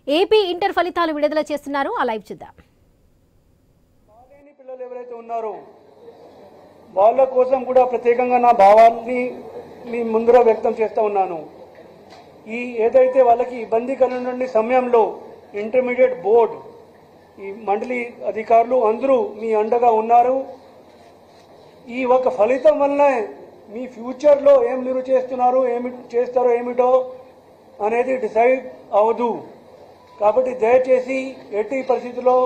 AP inter ఫలితాలు విడుదల చేస్తున్నారు. ఆ లైవ్ చూద్దాం. పిల్లలు ఎవరైతే ఉన్నారో వాళ్ళ కోసం కూడా ప్రత్యేకంగా నా భావాన్ని మీ ముందర వ్యక్తం చేస్తూ ఉన్నాను. ఈ ఏదైతే వాళ్ళకి ఇబ్బంది కలిగిన సమయంలో ఇంటర్మీడియట్ బోర్డు, ఈ మండలి అధికారులు అందరూ మీ అండగా ఉన్నారు. ఈ ఒక ఫలితం వల్లనే మీ ఫ్యూచర్లో ఏం మీరు చేస్తున్నారు, ఏమి చేస్తారో ఏమిటో అనేది డిసైడ్ అవ్వదు. కాబట్టి దయచేసి ఎట్టి పరిస్థితుల్లో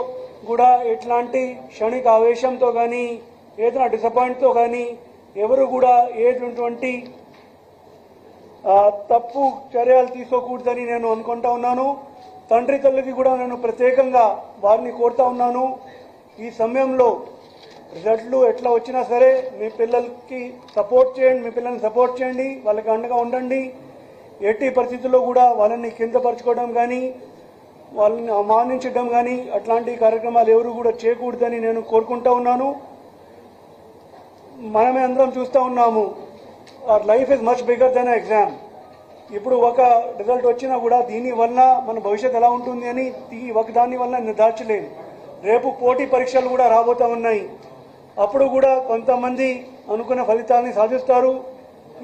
కూడా ఎట్లాంటి క్షణిక ఆవేశంతో కానీ ఏదైనా డిసప్పాయింట్తో కానీ ఎవరు కూడా ఏటువంటి తప్పు చర్యలు తీసుకోకూడదని నేను అనుకుంటా ఉన్నాను. తండ్రి తల్లికి కూడా నేను ప్రత్యేకంగా వారిని కోరుతా ఉన్నాను. ఈ సమయంలో రిజల్ట్లు ఎట్లా వచ్చినా సరే మీ పిల్లలకి సపోర్ట్ చేయండి, మీ పిల్లల్ని సపోర్ట్ చేయండి, వాళ్ళకి అండగా ఉండండి. ఎట్టి పరిస్థితుల్లో కూడా వాళ్ళని కిందపరచుకోవడం కానీ వాళ్ళని అవమానించడం కానీ అట్లాంటి కార్యక్రమాలు ఎవరు కూడా చేయకూడదని నేను కోరుకుంటా ఉన్నాను. మనమే అందరం చూస్తూ ఉన్నాము, our life is much bigger than exam. ఇప్పుడు ఒక రిజల్ట్ వచ్చినా కూడా దీనివల్ల మన భవిష్యత్తు ఎలా ఉంటుంది అని దాని వల్ల నిర్ధారించలేము. రేపు పోటీ పరీక్షలు కూడా రాబోతూ ఉన్నాయి. అప్పుడు కూడా కొంతమంది అనుకున్న ఫలితాన్ని సాధిస్తారు,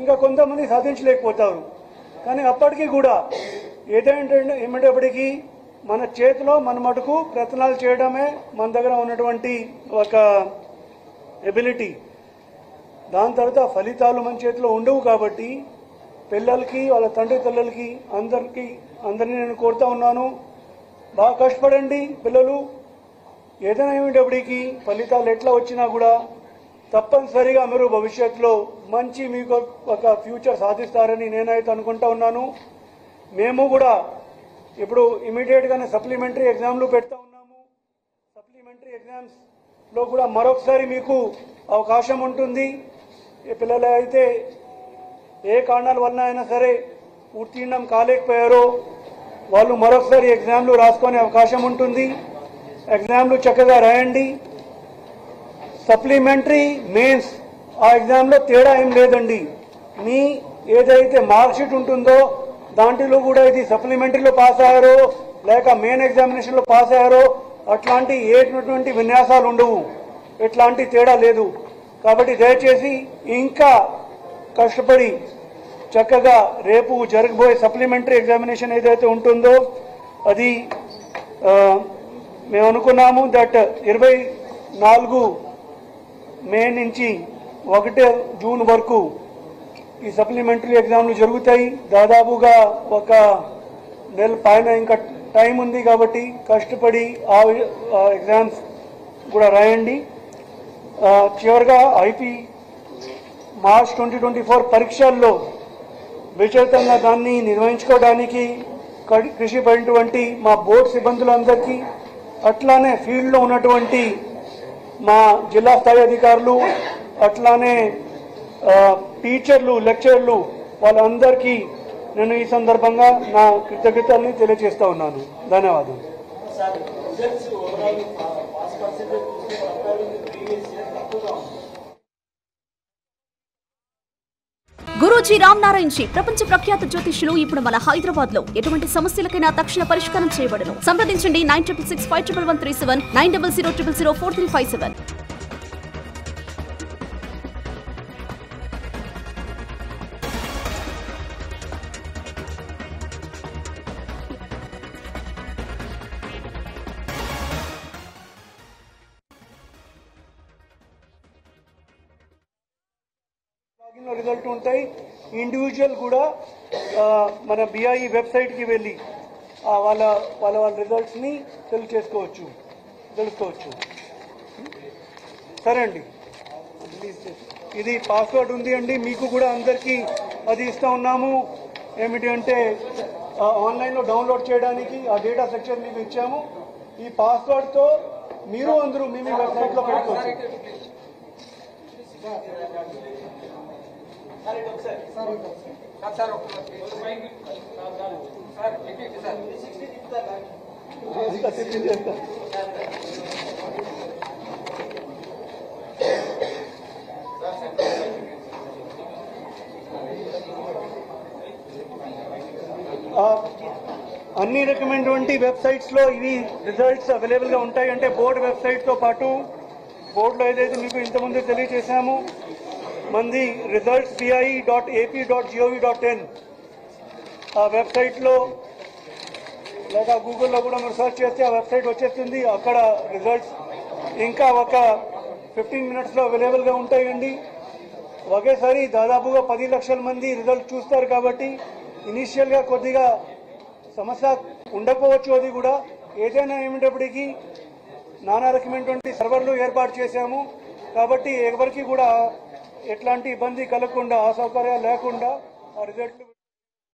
ఇంకా కొంతమంది సాధించలేకపోతారు. కానీ అప్పటికీ కూడా ఏమిటప్పటికీ మన చేతిలో మన మటుకు ప్రయత్నాలు చేయడమే మన దగ్గర ఉన్నటువంటి ఒక ఎబిలిటీ. దాని తర్వాత ఫలితాలు మన చేతిలో ఉండవు. కాబట్టి పిల్లలకి, వాళ్ళ తండ్రి తల్లులకి అందరినీ నేను కోరుతా ఉన్నాను, బాగా కష్టపడండి పిల్లలు. ఏదైనా ఏమిటప్పటికీ ఫలితాలు ఎట్లా వచ్చినా కూడా తప్పనిసరిగా మీరు భవిష్యత్తులో మంచి మీకు ఒక ఫ్యూచర్ సాధిస్తారని నేనైతే అనుకుంటా ఉన్నాను. మేము కూడా ఇప్పుడు ఇమీడియట్గానే సప్లిమెంటరీ ఎగ్జామ్లు పెడతా ఉన్నాము. సప్లిమెంటరీ ఎగ్జామ్స్లో కూడా మరొకసారి మీకు అవకాశం ఉంటుంది. పిల్లలు అయితే ఏ కారణాల వలన అయినా సరే ఉత్తీర్ణం కాలేకపోయారో వాళ్ళు మరొకసారి ఎగ్జామ్లు రాసుకునే అవకాశం ఉంటుంది. ఎగ్జామ్లు చక్కగా రాయండి. సప్లిమెంటరీ మెయిన్స్ ఆ ఎగ్జామ్లో తేడా ఏం లేదండి. మీ ఏదైతే మార్క్షీట్ ఉంటుందో దాంట్లో కూడా ఇది సప్లిమెంటరీలో పాస్ అయ్యారో లేక మెయిన్ ఎగ్జామినేషన్లో పాస్ అయ్యారో అట్లాంటి ఏటువంటి విన్యాసాలు ఉండవు, ఎట్లాంటి తేడా లేదు. కాబట్టి దయచేసి ఇంకా కష్టపడి చక్కగా రేపు జరగబోయే సప్లిమెంటరీ ఎగ్జామినేషన్ ఏదైతే ఉంటుందో అది మేము అనుకున్నాము దట్ 24 మే నుంచి 1 జూన్ వరకు ఈ సప్లిమెంటరీ ఎగ్జామ్లు జరుగుతాయి. దాదాపుగా ఒక నెల పైన ఇంకా టైం ఉంది. కాబట్టి కష్టపడి ఆ ఎగ్జామ్స్ కూడా రాయండి. చివరిగా ఐపీ మార్చ్ 2024 పరీక్షల్లో విజేతంగా దాన్ని నిర్వహించుకోవడానికి కృషి పడినటువంటి మా బోర్డు సిబ్బందులందరికీ, అట్లానే ఫీల్డ్లో ఉన్నటువంటి మా జిల్లా స్థాయి అధికారులు, అట్లానే టీచర్లు, లెక్చరర్లు వాళ్ళందరికీ నేను ఈ సందర్భంగా నా కృతజ్ఞతల్ని తెలియజేస్తా ఉన్నాను. ధన్యవాదాలు. గురూజీ రామ్ నారాయణ్ జీ ప్రపంచ ప్రఖ్యాత జ్యోతిష్యులు ఇప్పుడు మన హైదరాబాద్ లో ఎటువంటి సమస్యలకైనా తక్షణ పరిష్కారం చేయబడును. సంప్రదించండి 96651137 9000004357. రిజల్ట్ ఉంటాయి. ఇండివిజువల్ కూడా మన బిఐఈ వెబ్సైట్కి వెళ్ళి వాళ్ళ రిజల్ట్స్ని తెలుసుకోవచ్చు. సరే అండి, ఇది పాస్వర్డ్ ఉంది అండి, మీకు కూడా అందరికీ అది ఇస్తూ ఉన్నాము. ఏమిటి అంటే ఆన్లైన్లో డౌన్లోడ్ చేయడానికి ఆ డేటా సెక్షన్ మీకు ఇచ్చాము. ఈ పాస్వర్డ్తో మీరు అందరూ మీ వెబ్సైట్లో పెట్టుకోవచ్చు. అన్ని అన్ని రకమైనటువంటి వెబ్సైట్స్ లో ఇవి రిజల్ట్స్ అవైలబుల్ గా ఉంటాయి. అంటే బోర్డు వెబ్సైట్ తో పాటు బోర్డులో ఏదైతే మీకు ఇంతకుముందు తెలియజేశాము మంది resultsbi.ap.gov.in ఆ వెబ్సైట్ లో లేదా గూగుల్లో కూడా మీరు సెర్చ్ చేస్తే ఆ వెబ్సైట్ వచ్చేస్తుంది. అక్కడ రిజల్ట్స్ ఇంకా ఒక 15 minutes లో అవైలబుల్ గా ఉంటాయండి. ఒకేసారి దాదాపుగా 10 లక్షల మంది రిజల్ట్ చూస్తారు కాబట్టి ఇనీషియల్ గా కొద్దిగా సమస్య ఉండకపోవచ్చు. అది కూడా ఏదైనా ఏమిటప్పటికీ నానా రకమైనటువంటి సర్వర్లు ఏర్పాటు చేశాము కాబట్టి ఎవరికి కూడా ఎట్లాంటి ఇబ్బంది కలగకుండా అసౌకర్యాలు లేకుండా ఆ రిజల్ట్లు